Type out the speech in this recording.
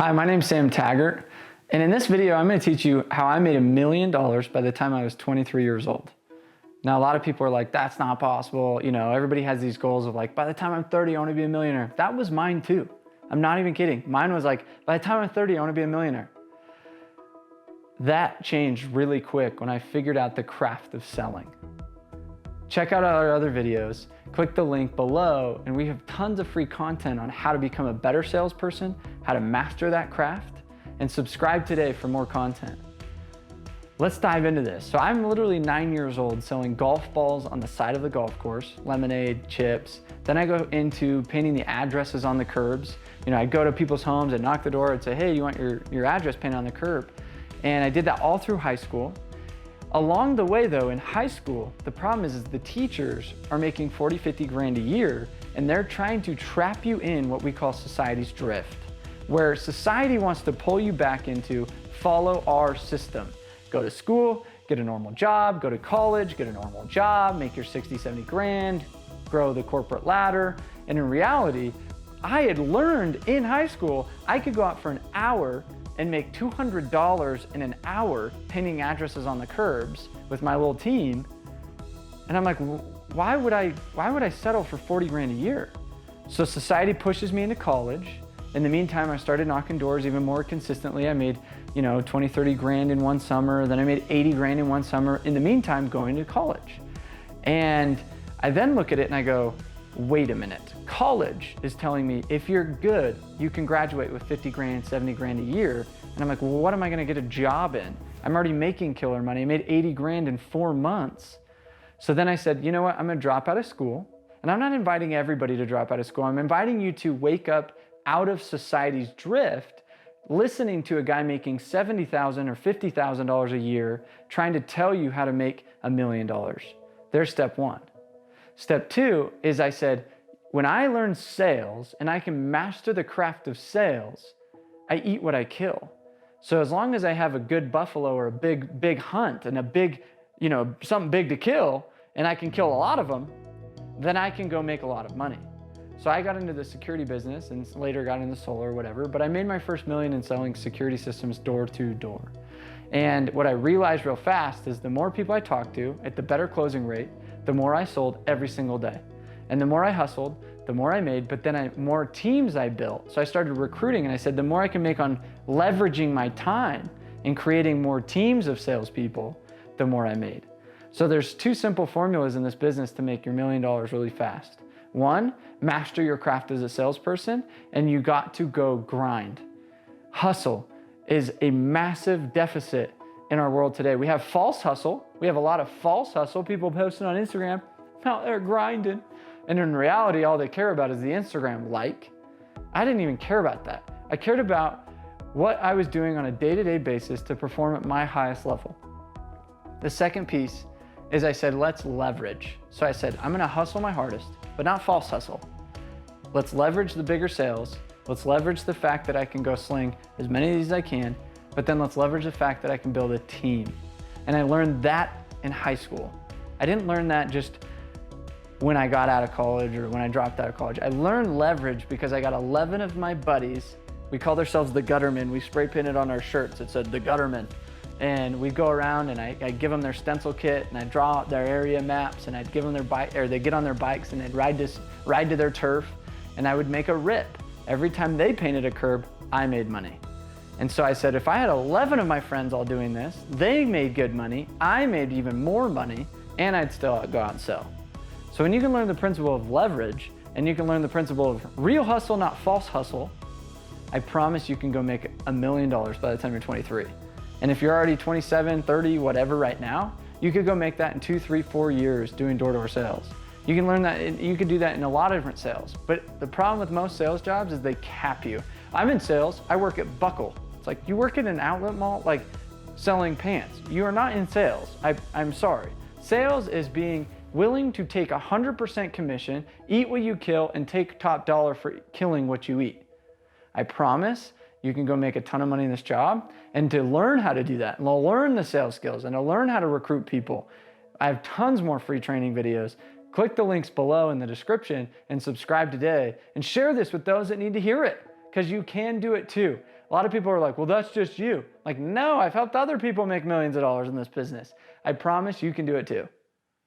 Hi, my name's Sam Taggart, and in this video, I'm going to teach you how I made $1 million by the time I was 23 years old. Now, a lot of people are like, that's not possible. You know, everybody has these goals of like, by the time I'm 30, I want to be a millionaire. That was mine too. I'm not even kidding. Mine was like, by the time I'm 30, I want to be a millionaire. That changed really quick when I figured out the craft of selling. Check out our other videos, click the link below, and we have tons of free content on how to become a better salesperson, how to master that craft, and subscribe today for more content. Let's dive into this. So I'm literally 9 years old selling golf balls on the side of the golf course, lemonade, chips. Then I go into painting the addresses on the curbs. You know, I'd go to people's homes, I'd knock the door, I'd say, hey, you want your address painted on the curb? And I did that all through high school. Along the way though, in high school, the problem is the teachers are making 40, 50 grand a year, and they're trying to trap you in what we call society's drift, where society wants to pull you back into follow our system. Go to school, get a normal job, go to college, get a normal job, make your 60, 70 grand, grow the corporate ladder. And in reality, I had learned in high school, I could go out for an hour and make $200 in an hour painting addresses on the curbs with my little team. And I'm like, why would I settle for 40 grand a year? So society pushes me into college. In the meantime, I started knocking doors even more consistently. I made, 20, 30 grand in one summer. Then I made 80 grand in one summer. In the meantime, going to college. And I then look at it and I go, wait a minute. College is telling me if you're good, you can graduate with 50 grand, 70 grand a year. And I'm like, well, what am I gonna get a job in? I'm already making killer money. I made 80 grand in 4 months. So then I said, you know what? I'm gonna drop out of school. And I'm not inviting everybody to drop out of school. I'm inviting you to wake up out of society's drift, listening to a guy making $70,000 or $50,000 a year, trying to tell you how to make $1 million. There's step one. Step two is I said, when I learn sales and I can master the craft of sales, I eat what I kill. So as long as I have a good buffalo or a big hunt and a big, something big to kill, and I can kill a lot of them, then I can go make a lot of money. So I got into the security business and later got into solar or whatever, but I made my first $1 million in selling security systems door to door. And what I realized real fast is the more people I talked to at the better closing rate, the more I sold every single day. And the more I hustled, the more I made, but then more teams I built. So I started recruiting and I said, the more I can make on leveraging my time and creating more teams of salespeople, the more I made. So there's 2 simple formulas in this business to make your $1 million really fast. 1, master your craft as a salesperson, and you got to go grind. Hustle is a massive deficit in our world today. We have false hustle. We have a lot of false hustle. People posting on Instagram, out there grinding. And in reality, all they care about is the Instagram like. I didn't even care about that. I cared about what I was doing on a day-to-day basis to perform at my highest level. The second piece is I said, let's leverage. So I said, I'm gonna hustle my hardest, but not false hustle. Let's leverage the bigger sales. Let's leverage the fact that I can go sling as many of these as I can, but then let's leverage the fact that I can build a team. And I learned that in high school. I didn't learn that just when I got out of college or when I dropped out of college. I learned leverage because I got 11 of my buddies. We called ourselves the Guttermen. We spray painted on our shirts. It said the Guttermen. And we'd go around and I'd give them their stencil kit and I'd draw out their area maps and I'd give them their bike, or they'd get on their bikes and they'd ride to their turf, and I would make a rip. Every time they painted a curb, I made money. And so I said, if I had 11 of my friends all doing this, they made good money, I made even more money, and I'd still go out and sell. So when you can learn the principle of leverage and you can learn the principle of real hustle, not false hustle, I promise you can go make $1 million by the time you're 23. And if you're already 27, 30, whatever right now, you could go make that in 2, 3, 4 years doing door-to-door sales. You can learn that, you could do that in a lot of different sales. But the problem with most sales jobs is they cap you. I'm in sales, I work at Buckle. It's like, you work at an outlet mall, like selling pants. You are not in sales, I'm sorry. Sales is being willing to take 100% commission, eat what you kill, and take top dollar for killing what you eat. I promise you can go make a ton of money in this job. And to learn how to do that, and to learn the sales skills, and to learn how to recruit people, I have tons more free training videos. Click the links below in the description and subscribe today, and share this with those that need to hear it, because you can do it too. A lot of people are like, well, that's just you. Like, no, I've helped other people make millions of dollars in this business. I promise you can do it too.